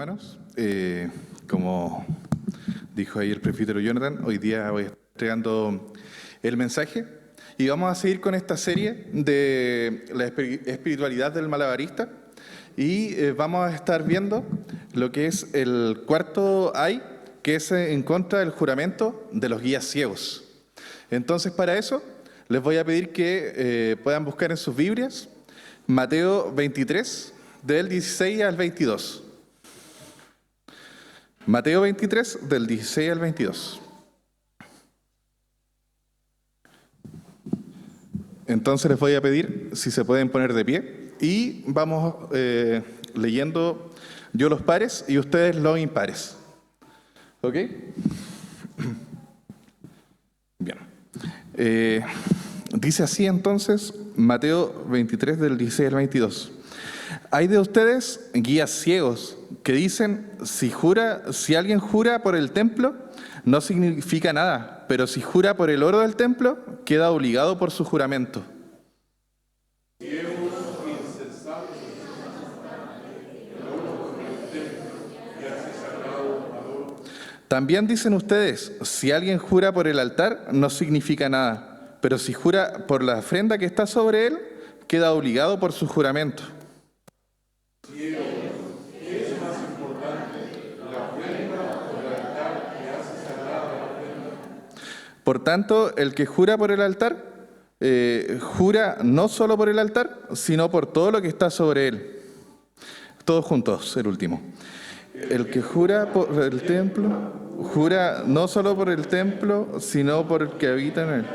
hermanos. Como dijo ahí el presbítero Jonathan, hoy día voy entregando el mensaje y vamos a seguir con esta serie de la espiritualidad del malabarista y vamos a estar viendo lo que es el cuarto ay, que es en contra del juramento de los guías ciegos. Entonces, para eso les voy a pedir que puedan buscar en sus Biblias Mateo 23, del 16 al 22. Mateo 23, del 16 al 22. Entonces les voy a pedir si se pueden poner de pie y vamos leyendo yo los pares y ustedes los impares. ¿Ok? Bien. Dice así entonces Mateo 23 del 16 al 22. Hay de ustedes guías ciegos que dicen, si alguien jura por el templo, no significa nada, pero si jura por el oro del templo, queda obligado por su juramento. También dicen ustedes, si alguien jura por el altar, no significa nada, pero si jura por la ofrenda que está sobre él, queda obligado por su juramento. Por tanto, el que jura por el altar, jura no solo por el altar, sino por todo lo que está sobre él. Todos juntos, el último. El que jura por el templo, jura no solo por el templo, sino por el que habita en él.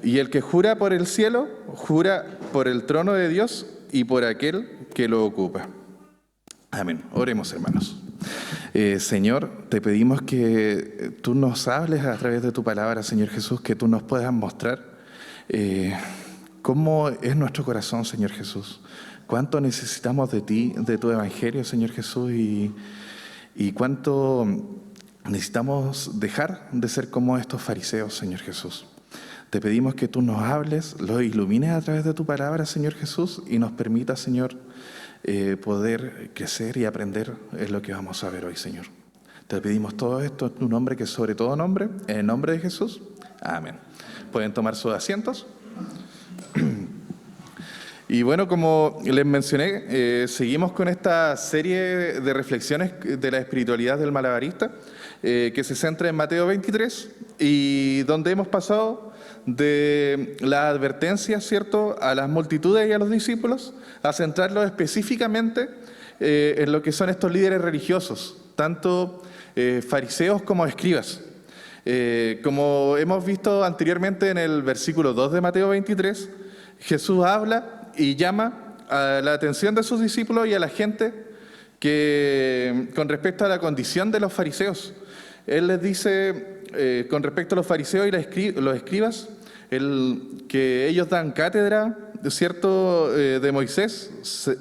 Y el que jura por el cielo, jura por el trono de Dios y por aquel que lo ocupa. Amén. Oremos, hermanos. Señor, te pedimos que tú nos hables a través de tu palabra, Señor Jesús, que tú nos puedas mostrar cómo es nuestro corazón, Señor Jesús. Cuánto necesitamos de ti, de tu evangelio, Señor Jesús, y cuánto necesitamos dejar de ser como estos fariseos, Señor Jesús. Te pedimos que tú nos hables, lo ilumines a través de tu palabra, Señor Jesús, y nos permita, Señor, poder crecer y aprender en lo que vamos a ver hoy, Señor. Te pedimos todo esto en tu nombre, que es sobre todo nombre, en el nombre de Jesús. Amén. Pueden tomar sus asientos. Y bueno, como les mencioné, seguimos con esta serie de reflexiones de la espiritualidad del malabarista, que se centra en Mateo 23, y donde hemos pasado de la advertencia, ¿cierto?, a las multitudes y a los discípulos, a centrarlos específicamente en lo que son estos líderes religiosos, tanto fariseos como escribas. Como hemos visto anteriormente en el versículo 2 de Mateo 23, Jesús habla y llama a la atención de sus discípulos y a la gente que con respecto a la condición de los fariseos. Él les dice con respecto a los fariseos y los escribas, que ellos dan cátedra, ¿cierto?, de Moisés.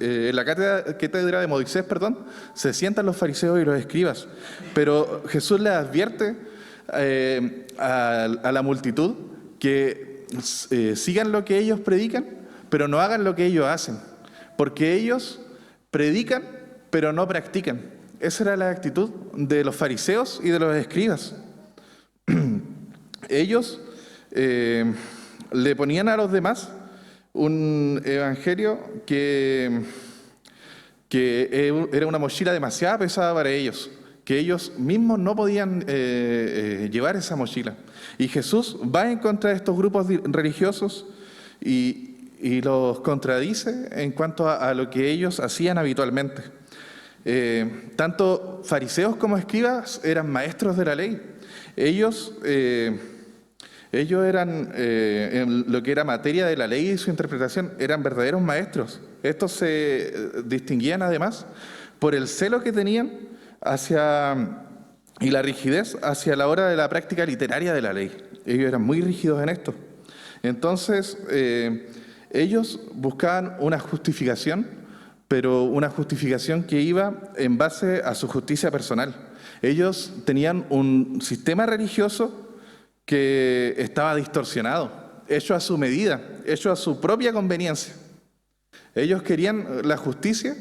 En la cátedra de Moisés, perdón, se sientan los fariseos y los escribas. Pero Jesús les advierte a la multitud que sigan lo que ellos predican, pero no hagan lo que ellos hacen, porque ellos predican, pero no practican. Esa era la actitud de los fariseos y de los escribas. Ellos le ponían a los demás un evangelio que era una mochila demasiado pesada para ellos, que ellos mismos no podían llevar esa mochila. Y Jesús va en contra de estos grupos religiosos y los contradice en cuanto a lo que ellos hacían habitualmente. Tanto fariseos como escribas eran maestros de la ley. Ellos eran, en lo que era materia de la ley y su interpretación, eran verdaderos maestros. Estos se distinguían además por el celo que tenían y la rigidez hacia la hora de la práctica literaria de la ley. Ellos eran muy rígidos en esto. Entonces, ellos buscaban una justificación, pero una justificación que iba en base a su justicia personal. Ellos tenían un sistema religioso que estaba distorsionado, hecho a su medida, hecho a su propia conveniencia. Ellos querían la justicia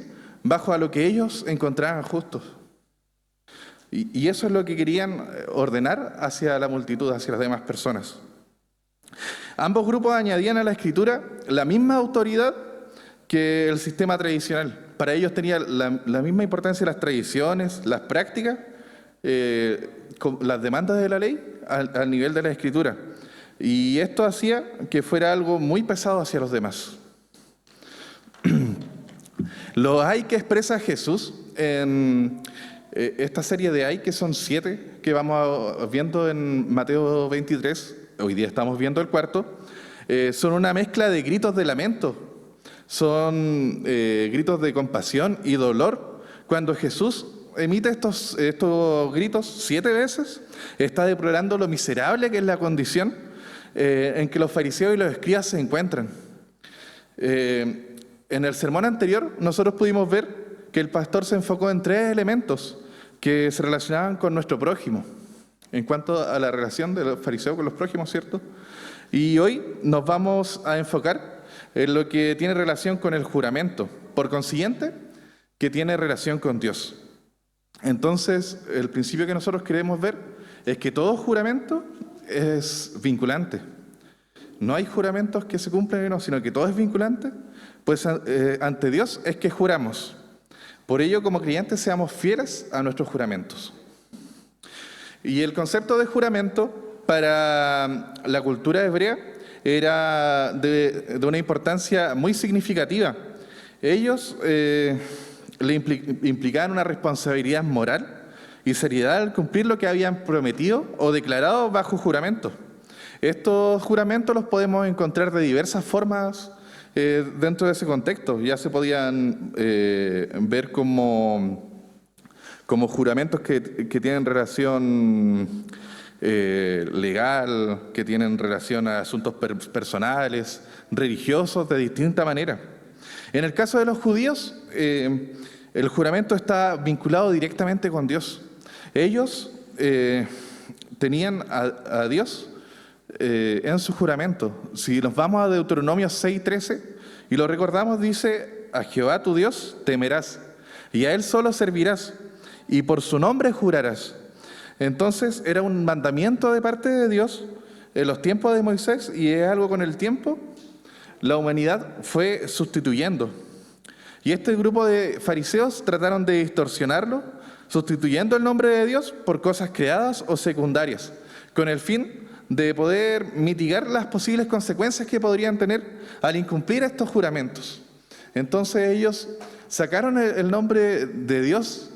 bajo a lo que ellos encontraban justo. Y eso es lo que querían ordenar hacia la multitud, hacia las demás personas. Ambos grupos añadían a la escritura la misma autoridad que el sistema tradicional. Para ellos tenía la misma importancia las tradiciones, las prácticas, las demandas de la ley al nivel de la escritura. Y esto hacía que fuera algo muy pesado hacia los demás. Los hay que expresa Jesús en esta serie de hay, que son 7, que vamos viendo en Mateo 23, hoy día estamos viendo el cuarto, son una mezcla de gritos de lamento, son gritos de compasión y dolor. Cuando Jesús emite estos gritos 7 veces, está deplorando lo miserable que es la condición en que los fariseos y los escribas se encuentran. En el sermón anterior nosotros pudimos ver que el pastor se enfocó en 3 elementos que se relacionaban con nuestro prójimo, en cuanto a la relación de los fariseos con los prójimos, ¿cierto? Y hoy nos vamos a enfocar en lo que tiene relación con el juramento, por consiguiente, que tiene relación con Dios. Entonces, el principio que nosotros queremos ver es que todo juramento es vinculante. No hay juramentos que se cumplen y no, sino que todo es vinculante, pues ante Dios es que juramos. Por ello, como creyentes, seamos fieles a nuestros juramentos. Y el concepto de juramento para la cultura hebrea era de una importancia muy significativa. Ellos le implicaban una responsabilidad moral y seriedad al cumplir lo que habían prometido o declarado bajo juramento. Estos juramentos los podemos encontrar de diversas formas dentro de ese contexto. Ya se podían ver como juramentos que tienen relación legal, que tienen relación a asuntos personales, religiosos, de distinta manera. En el caso de los judíos, el juramento está vinculado directamente con Dios. Ellos tenían a Dios en su juramento. Si nos vamos a Deuteronomio 6:13 y lo recordamos, dice: a Jehová tu Dios temerás y a Él solo servirás y por su nombre jurarás. Entonces era un mandamiento de parte de Dios en los tiempos de Moisés, y es algo con el tiempo la humanidad fue sustituyendo. Y este grupo de fariseos trataron de distorsionarlo, sustituyendo el nombre de Dios por cosas creadas o secundarias, con el fin de poder mitigar las posibles consecuencias que podrían tener al incumplir estos juramentos. Entonces ellos sacaron el nombre de Dios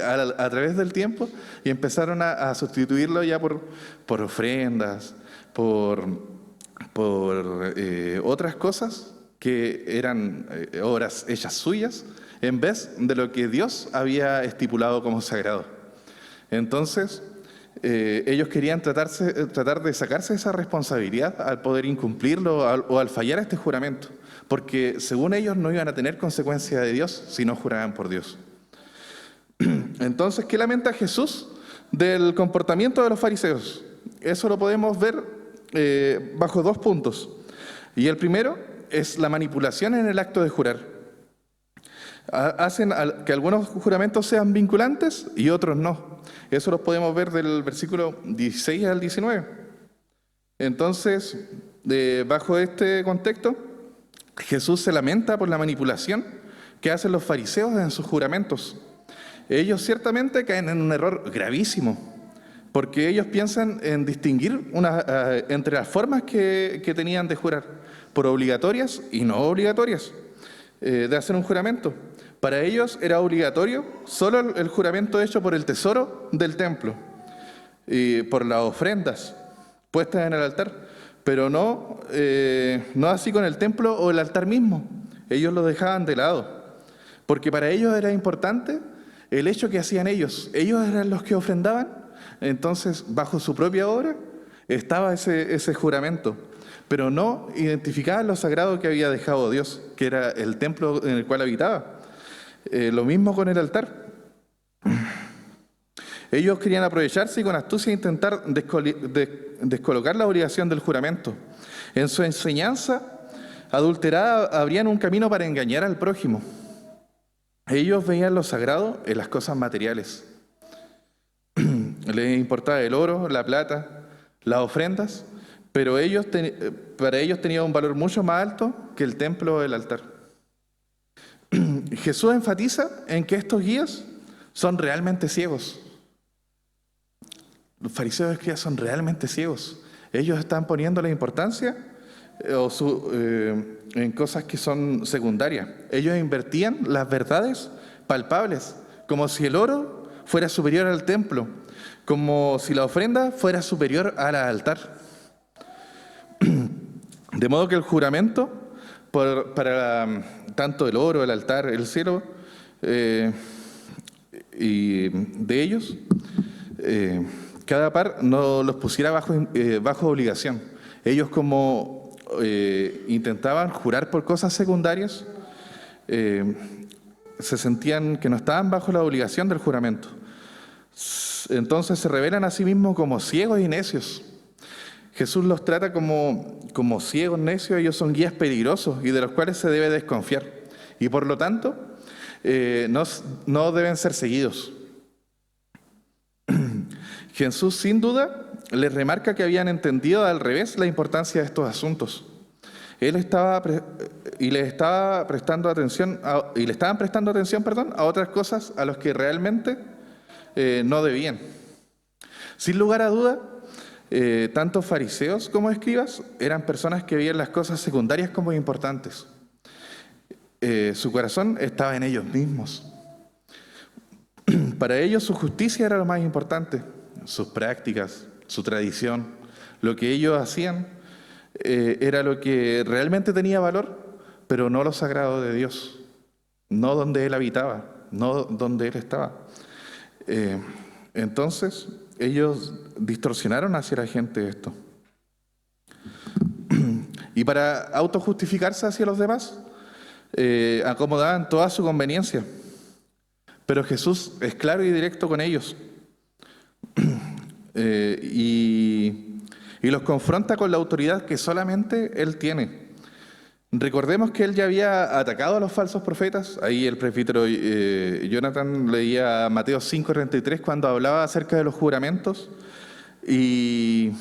a través del tiempo y empezaron a sustituirlo ya por ofrendas, por otras cosas que eran obras hechas suyas, en vez de lo que Dios había estipulado como sagrado. Entonces, ellos querían tratar de sacarse esa responsabilidad al poder incumplirlo o al fallar este juramento, porque según ellos no iban a tener consecuencia de Dios si no juraban por Dios. Entonces, ¿qué lamenta Jesús del comportamiento de los fariseos? Eso lo podemos ver bajo 2 puntos. Y el primero es la manipulación en el acto de jurar. Hacen que algunos juramentos sean vinculantes y otros no. Eso lo podemos ver del versículo 16 al 19. Entonces, bajo este contexto, Jesús se lamenta por la manipulación que hacen los fariseos en sus juramentos. Ellos ciertamente caen en un error gravísimo, porque ellos piensan en distinguir entre las formas que tenían de jurar, por obligatorias y no obligatorias, de hacer un juramento. Para ellos era obligatorio solo el juramento hecho por el tesoro del templo, y por las ofrendas puestas en el altar, pero no así con el templo o el altar mismo. Ellos lo dejaban de lado, porque para ellos era importante el hecho que hacían ellos. Ellos eran los que ofrendaban, entonces bajo su propia obra estaba ese juramento, pero no identificaban lo sagrado que había dejado Dios, que era el templo en el cual habitaba. Lo mismo con el altar. Ellos querían aprovecharse y con astucia intentar descolocar la obligación del juramento. En su enseñanza adulterada abrían un camino para engañar al prójimo. Ellos veían lo sagrado en las cosas materiales. les importaba el oro, la plata, las ofrendas, pero para ellos tenía un valor mucho más alto que el templo o el altar. Jesús enfatiza en que estos guías son realmente ciegos. Los fariseos y escribas son realmente ciegos. Ellos están poniendo la importancia en cosas que son secundarias. Ellos invertían las verdades palpables, como si el oro fuera superior al templo, como si la ofrenda fuera superior al altar. De modo que el juramento para tanto el oro, el altar, el cielo, y de ellos, cada par no los pusiera bajo obligación. Ellos como intentaban jurar por cosas secundarias, se sentían que no estaban bajo la obligación del juramento. Entonces se revelan a sí mismos como ciegos y necios. Jesús los trata como ciegos, necios. Ellos son guías peligrosos y de los cuales se debe desconfiar. Y por lo tanto, no deben ser seguidos. Jesús, sin duda, les remarca que habían entendido al revés la importancia de estos asuntos. Él le estaban prestando atención, a otras cosas a las que realmente no debían. Sin lugar a duda, tanto fariseos como escribas eran personas que veían las cosas secundarias como importantes. Su corazón estaba en ellos mismos. Para ellos su justicia era lo más importante, sus prácticas, su tradición, lo que ellos hacían era lo que realmente tenía valor, pero no lo sagrado de Dios, no donde Él habitaba, no donde Él estaba. Entonces, ellos distorsionaron hacia la gente esto. Y para autojustificarse hacia los demás, acomodaban toda su conveniencia. Pero Jesús es claro y directo con ellos. Y los confronta con la autoridad que solamente Él tiene. Recordemos que Él ya había atacado a los falsos profetas. Ahí el presbítero Jonathan leía Mateo 5:33 cuando hablaba acerca de los juramentos y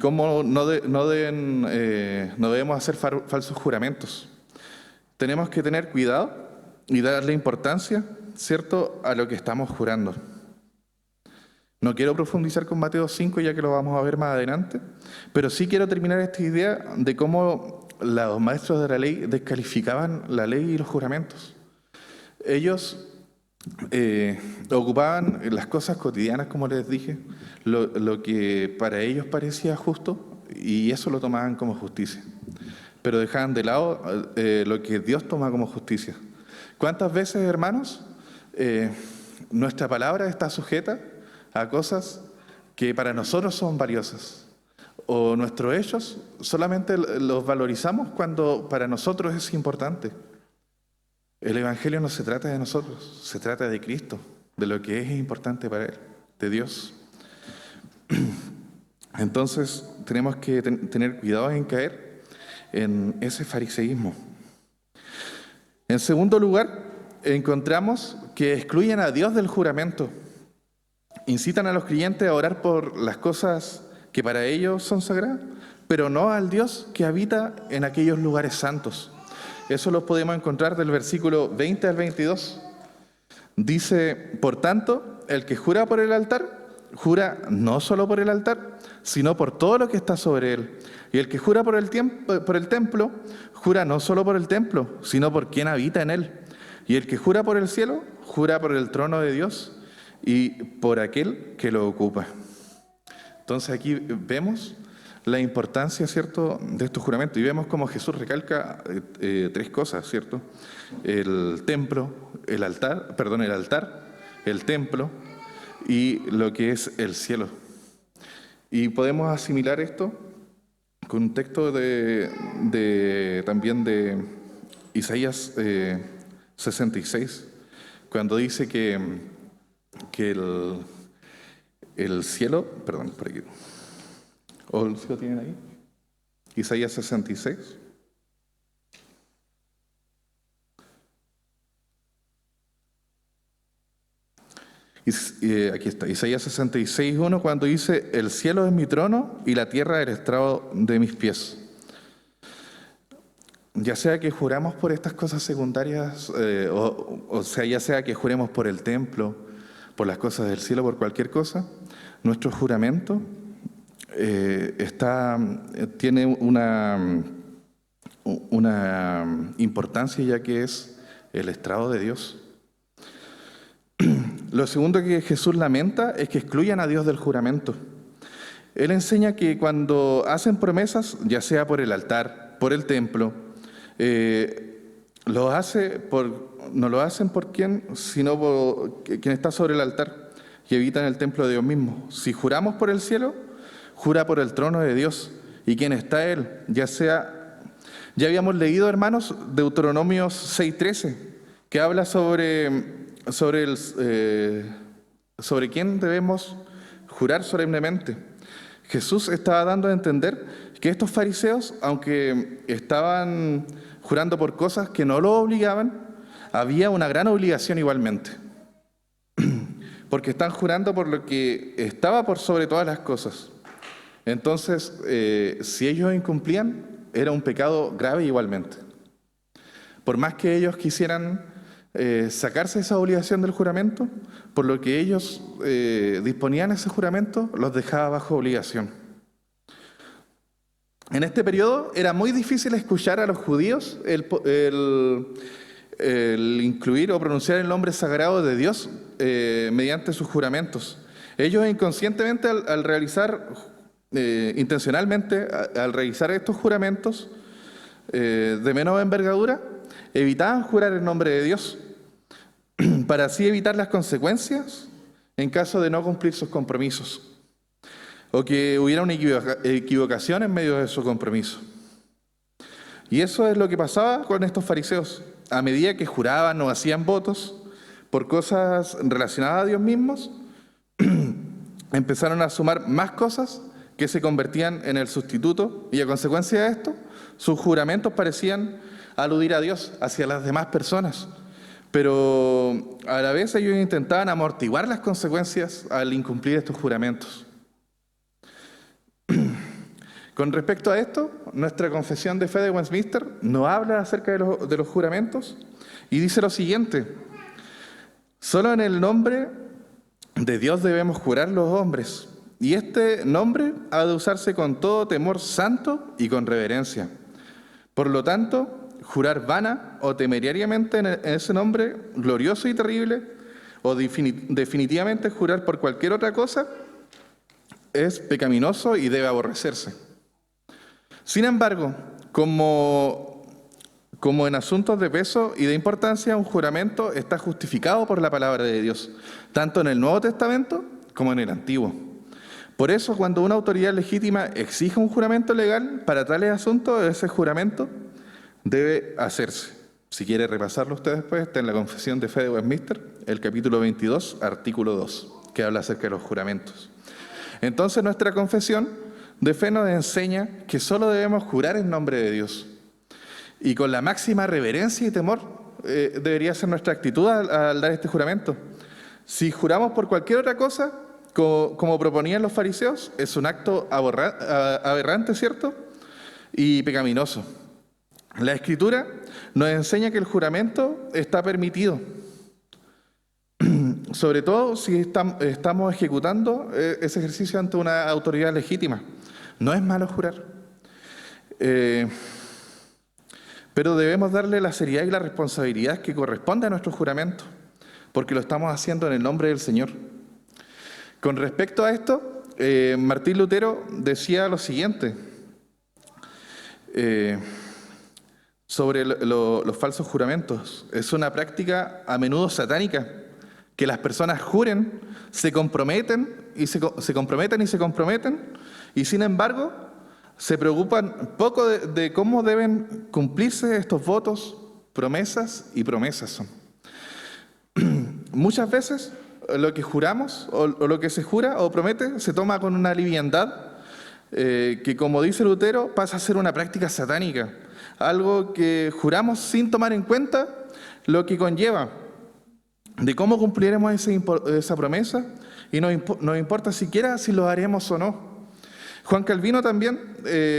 cómo no debemos hacer falsos juramentos. Tenemos que tener cuidado y darle importancia, ¿cierto?, a lo que estamos jurando. No quiero profundizar con Mateo 5, ya que lo vamos a ver más adelante, pero sí quiero terminar esta idea de cómo los maestros de la ley descalificaban la ley y los juramentos. Ellos ocupaban las cosas cotidianas, como les dije, lo que para ellos parecía justo, y eso lo tomaban como justicia. Pero dejaban de lado lo que Dios toma como justicia. ¿Cuántas veces, hermanos, nuestra palabra está sujeta a cosas que para nosotros son valiosas? O nuestros hechos solamente los valorizamos cuando para nosotros es importante. El Evangelio no se trata de nosotros, se trata de Cristo, de lo que es importante para Él, de Dios. Entonces tenemos que tener cuidado en caer en ese fariseísmo. En segundo lugar, encontramos que excluyen a Dios del juramento. Incitan a los creyentes a orar por las cosas que para ellos son sagradas, pero no al Dios que habita en aquellos lugares santos. Eso lo podemos encontrar del versículo 20 al 22. Dice, por tanto, el que jura por el altar, jura no solo por el altar, sino por todo lo que está sobre él. Y el que jura por el templo, jura no solo por el templo, sino por quien habita en él. Y el que jura por el cielo, jura por el trono de Dios y por aquel que lo ocupa. Entonces aquí vemos la importancia, ¿cierto?, de estos juramentos. Y vemos cómo Jesús recalca tres cosas, ¿cierto? El templo, el altar, el templo y lo que es el cielo. Y podemos asimilar esto con un texto también de Isaías 66, cuando dice que el cielo, perdón, por aquí, ¿o lo tienen ahí? Isaías 66. Aquí está, Isaías 66:1, cuando dice: el cielo es mi trono y la tierra el estrado de mis pies. Ya sea que juramos por estas cosas secundarias, o sea, ya sea que juremos por el templo, por las cosas del cielo, por cualquier cosa, nuestro juramento tiene una importancia, ya que es el estrado de Dios. Lo segundo que Jesús lamenta es que excluyan a Dios del juramento. Él enseña que cuando hacen promesas, ya sea por el altar, por el templo, no lo hacen por quién, sino por quien está sobre el altar, y evitan el templo de Dios mismo. Si juramos por el cielo, jura por el trono de Dios y quien está Él, ya habíamos leído, hermanos, Deuteronomio 6:13, que habla sobre quién debemos jurar solemnemente. Jesús estaba dando a entender que estos fariseos, aunque estaban jurando por cosas que no lo obligaban, había una gran obligación igualmente. Porque están jurando por lo que estaba por sobre todas las cosas. Entonces, si ellos incumplían, era un pecado grave igualmente. Por más que ellos quisieran sacarse esa obligación del juramento, por lo que ellos disponían ese juramento, los dejaba bajo obligación. En este periodo era muy difícil escuchar a los judíos el incluir o pronunciar el nombre sagrado de Dios mediante sus juramentos. Ellos inconscientemente al realizar, intencionalmente, al realizar estos juramentos de menos envergadura, evitaban jurar el nombre de Dios para así evitar las consecuencias en caso de no cumplir sus compromisos o que hubiera una equivocación en medio de su compromiso. Y eso es lo que pasaba con estos fariseos. A medida que juraban o hacían votos por cosas relacionadas a Dios mismos, empezaron a sumar más cosas que se convertían en el sustituto, y a consecuencia de esto, sus juramentos parecían aludir a Dios hacia las demás personas. Pero a la vez ellos intentaban amortiguar las consecuencias al incumplir estos juramentos. Con respecto a esto, nuestra confesión de fe de Westminster nos habla acerca de los juramentos y dice lo siguiente: solo en el nombre de Dios debemos jurar los hombres, y este nombre ha de usarse con todo temor santo y con reverencia. Por lo tanto, jurar vana o temerariamente en ese nombre glorioso y terrible, o definitivamente jurar por cualquier otra cosa, es pecaminoso y debe aborrecerse. Sin embargo, como en asuntos de peso y de importancia, un juramento está justificado por la palabra de Dios, tanto en el Nuevo Testamento como en el Antiguo. Por eso, cuando una autoridad legítima exige un juramento legal para tales asuntos, ese juramento debe hacerse. Si quiere repasarlo usted después, está en la Confesión de Fe de Westminster, el capítulo 22, artículo 2, que habla acerca de los juramentos. Entonces, nuestra confesión de fe nos enseña que solo debemos jurar en nombre de Dios. Y con la máxima reverencia y temor debería ser nuestra actitud al dar este juramento. Si juramos por cualquier otra cosa, como proponían los fariseos, es un acto aberrante, ¿cierto? Y pecaminoso. La Escritura nos enseña que el juramento está permitido, sobre todo si estamos ejecutando ese ejercicio ante una autoridad legítima. No es malo jurar, pero debemos darle la seriedad y la responsabilidad que corresponde a nuestro juramento, porque lo estamos haciendo en el nombre del Señor. Con respecto a esto, Martín Lutero decía lo siguiente sobre los falsos juramentos: es una práctica a menudo satánica, que las personas juren, se comprometen, y sin embargo se preocupan poco de cómo deben cumplirse estos votos, promesas y promesas. Muchas veces lo que juramos o lo que se jura o promete se toma con una liviandad que, como dice Lutero, pasa a ser una práctica satánica, algo que juramos sin tomar en cuenta lo que conlleva. de cómo cumpliremos esa promesa y nos importa siquiera si lo haremos o no. Juan Calvino también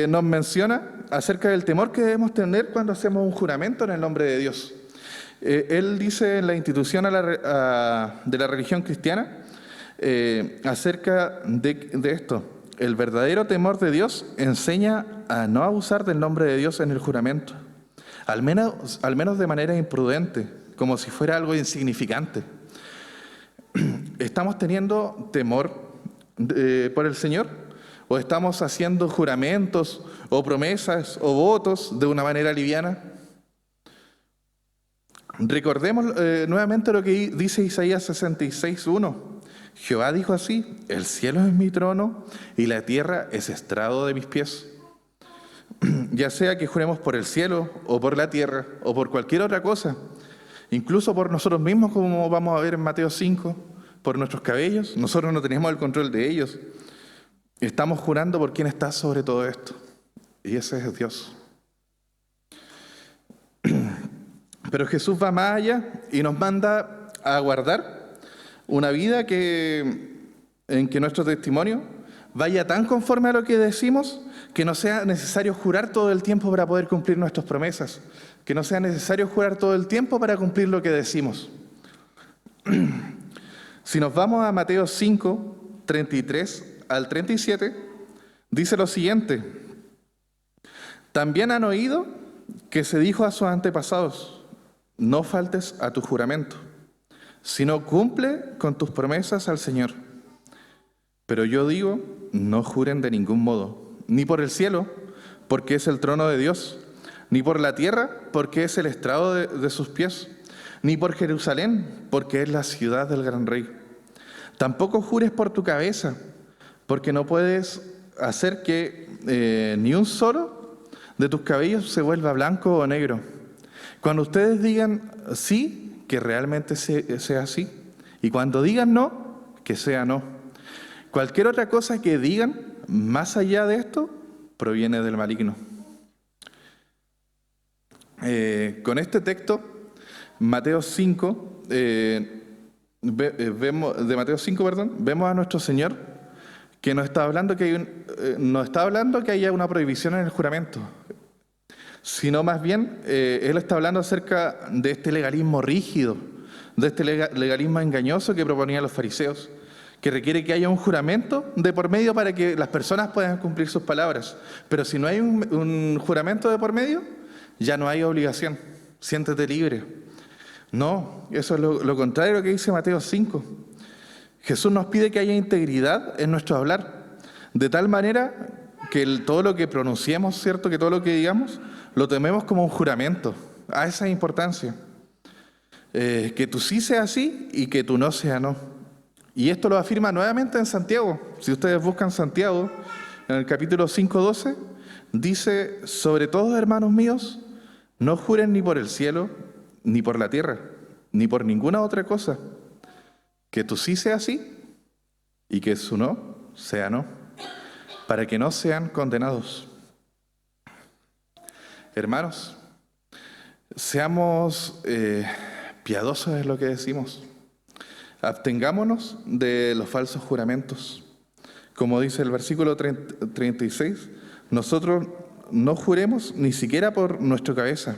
nos menciona acerca del temor que debemos tener cuando hacemos un juramento en el nombre de Dios. Él dice en la institución de la religión cristiana acerca de esto: el verdadero temor de Dios enseña a no abusar del nombre de Dios en el juramento, al menos de manera imprudente, como si fuera algo insignificante. ¿Estamos teniendo temor por el Señor? ¿O estamos haciendo juramentos o promesas o votos de una manera liviana? Recordemos nuevamente lo que dice Isaías 66:1. Jehová dijo así: el cielo es mi trono y la tierra es estrado de mis pies. Ya sea que juremos por el cielo o por la tierra o por cualquier otra cosa, incluso por nosotros mismos, como vamos a ver en Mateo 5, por nuestros cabellos, nosotros no tenemos el control de ellos. Estamos jurando por quien está sobre todo esto, y ese es Dios. Pero Jesús va más allá y nos manda a guardar una vida en que nuestro testimonio vaya tan conforme a lo que decimos, que no sea necesario jurar todo el tiempo para poder cumplir nuestras promesas, que no sea necesario jurar todo el tiempo para cumplir lo que decimos. Si nos vamos a Mateo 5, 33 al 37, dice lo siguiente: también han oído que se dijo a sus antepasados: no faltes a tu juramento, sino cumple con tus promesas al Señor. Pero yo digo, no juren de ningún modo, ni por el cielo, porque es el trono de Dios, ni por la tierra, porque es el estrado de sus pies, ni por Jerusalén, porque es la ciudad del gran rey. Tampoco jures por tu cabeza, porque no puedes hacer que ni un solo de tus cabellos se vuelva blanco o negro. Cuando ustedes digan sí, que realmente sea así, y cuando digan no, que sea no. Cualquier otra cosa que digan más allá de esto proviene del maligno. Con este texto, Mateo 5, vemos a nuestro Señor que nos está hablando que haya una prohibición en el juramento, sino más bien Él está hablando acerca de este legalismo rígido, de este legalismo engañoso que proponían los fariseos, que requiere que haya un juramento de por medio para que las personas puedan cumplir sus palabras. Pero si no hay un juramento de por medio, ya no hay obligación. Siéntete libre. No, eso es lo contrario a lo que dice Mateo 5. Jesús nos pide que haya integridad en nuestro hablar, de tal manera que todo lo que pronunciemos, ¿cierto?, que todo lo que digamos, lo tomemos como un juramento. A esa importancia. Que tu sí sea sí y que tu no sea no. Y esto lo afirma nuevamente en Santiago. Si ustedes buscan Santiago, en el capítulo 5:12, dice: sobre todo, hermanos míos, no juren ni por el cielo, ni por la tierra, ni por ninguna otra cosa. Que tu sí sea sí y que su no sea no, para que no sean condenados. Hermanos, seamos piadosos en lo que decimos. Abstengámonos de los falsos juramentos. Como dice el versículo 36, nosotros no juremos ni siquiera por nuestra cabeza,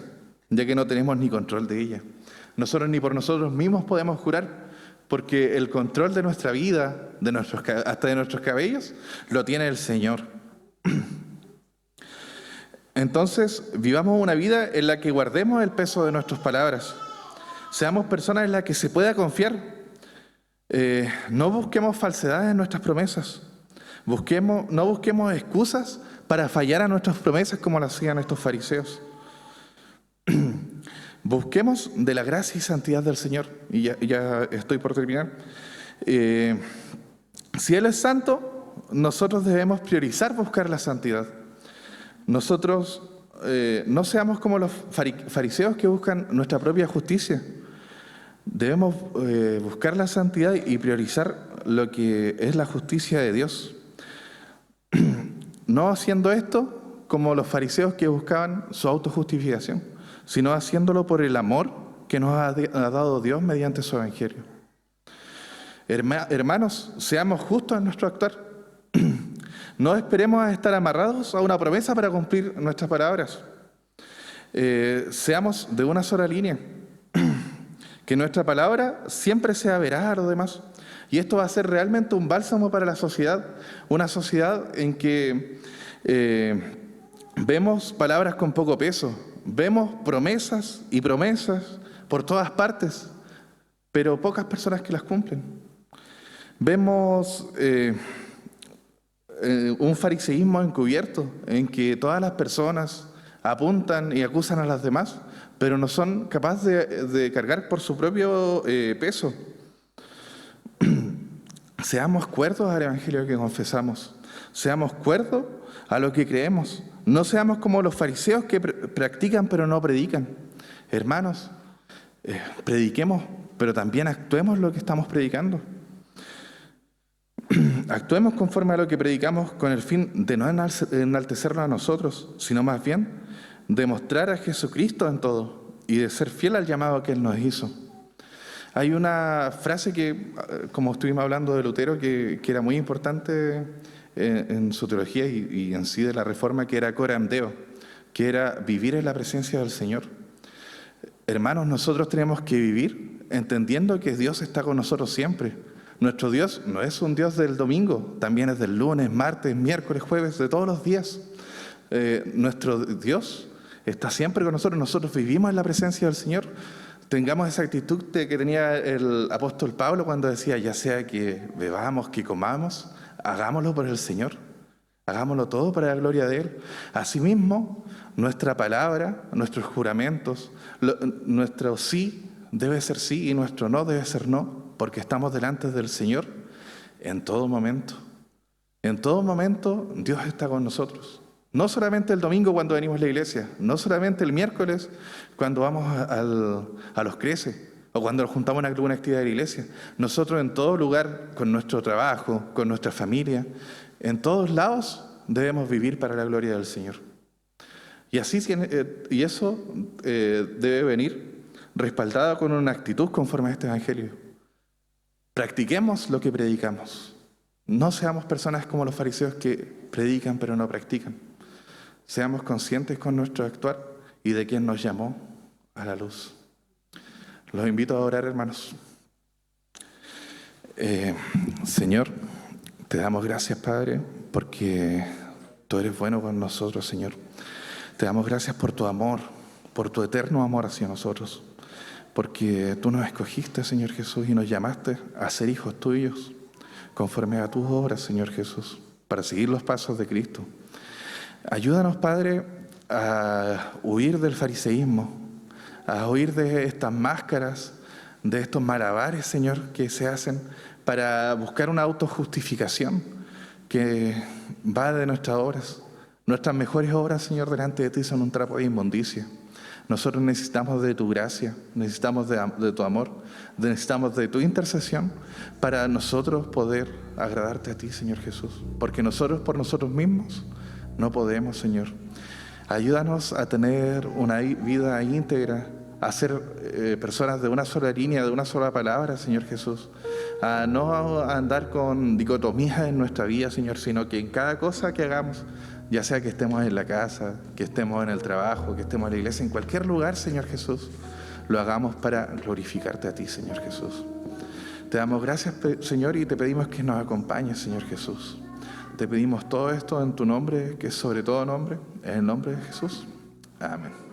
ya que no tenemos ni control de ella. Nosotros ni por nosotros mismos podemos jurar, porque el control de nuestra vida, hasta de nuestros cabellos, lo tiene el Señor. Entonces, vivamos una vida en la que guardemos el peso de nuestras palabras. Seamos personas en las que se pueda confiar. No busquemos falsedades en nuestras promesas. No busquemos excusas para fallar a nuestras promesas como lo hacían estos fariseos. Busquemos de la gracia y santidad del Señor. Y ya estoy por terminar. Si Él es santo, nosotros debemos priorizar buscar la santidad. Nosotros no seamos como los fariseos que buscan nuestra propia justicia. Debemos buscar la santidad y priorizar lo que es la justicia de Dios. No haciendo esto como los fariseos que buscaban su autojustificación, sino haciéndolo por el amor que nos ha dado Dios mediante su Evangelio. Hermanos, seamos justos en nuestro actuar. No esperemos a estar amarrados a una promesa para cumplir nuestras palabras. Seamos de una sola línea. Que nuestra palabra siempre sea veraz a los demás. Y esto va a ser realmente un bálsamo para la sociedad. Una sociedad en que vemos palabras con poco peso. Vemos promesas y promesas por todas partes, pero pocas personas que las cumplen. Vemos un fariseísmo encubierto en que todas las personas apuntan y acusan a las demás, pero no son capaces de cargar por su propio peso. Seamos cuerdos al Evangelio que confesamos, seamos cuerdos a lo que creemos, no seamos como los fariseos que practican pero no predican. Hermanos, prediquemos, pero también actuemos lo que estamos predicando. Actuemos conforme a lo que predicamos con el fin de no enaltecernos a nosotros, sino más bien demostrar a Jesucristo en todo y de ser fiel al llamado que Él nos hizo. Hay una frase que, como estuvimos hablando de Lutero, que era muy importante en su teología y en sí de la Reforma, que era coram Deo, que era vivir en la presencia del Señor. Hermanos, nosotros tenemos que vivir entendiendo que Dios está con nosotros siempre. Nuestro Dios no es un Dios del domingo, también es del lunes, martes, miércoles, jueves, de todos los días. Nuestro Dios está siempre con nosotros, nosotros vivimos en la presencia del Señor. Tengamos esa actitud que tenía el apóstol Pablo cuando decía, ya sea que bebamos, que comamos, hagámoslo por el Señor, hagámoslo todo para la gloria de Él. Asimismo, nuestra palabra, nuestros juramentos, nuestro sí debe ser sí y nuestro no debe ser no, porque estamos delante del Señor en todo momento. En todo momento Dios está con nosotros. No solamente el domingo cuando venimos a la iglesia, no solamente el miércoles cuando vamos a los creces o cuando nos juntamos en alguna actividad de la iglesia. Nosotros en todo lugar, con nuestro trabajo, con nuestra familia, en todos lados debemos vivir para la gloria del Señor. Y eso debe venir respaldado con una actitud conforme a este Evangelio. Practiquemos lo que predicamos. No seamos personas como los fariseos que predican pero no practican. Seamos conscientes con nuestro actuar y de quién nos llamó a la luz. Los invito a orar, hermanos. Señor, te damos gracias, Padre, porque tú eres bueno con nosotros, Señor. Te damos gracias por tu amor, por tu eterno amor hacia nosotros, porque tú nos escogiste, Señor Jesús, y nos llamaste a ser hijos tuyos, conforme a tus obras, Señor Jesús, para seguir los pasos de Cristo. Ayúdanos, Padre, a huir del fariseísmo, a huir de estas máscaras, de estos malabares, Señor, que se hacen para buscar una autojustificación que va de nuestras obras. Nuestras mejores obras, Señor, delante de ti son un trapo de inmundicia. Nosotros necesitamos de tu gracia, necesitamos de tu amor, necesitamos de tu intercesión para nosotros poder agradarte a ti, Señor Jesús. Porque nosotros por nosotros mismos no podemos, Señor. Ayúdanos a tener una vida íntegra, a ser personas de una sola línea, de una sola palabra, Señor Jesús. A no andar con dicotomías en nuestra vida, Señor, sino que en cada cosa que hagamos, ya sea que estemos en la casa, que estemos en el trabajo, que estemos en la iglesia, en cualquier lugar, Señor Jesús, lo hagamos para glorificarte a ti, Señor Jesús. Te damos gracias, Señor, y te pedimos que nos acompañes, Señor Jesús. Te pedimos todo esto en tu nombre, que es sobre todo nombre, en el nombre de Jesús. Amén.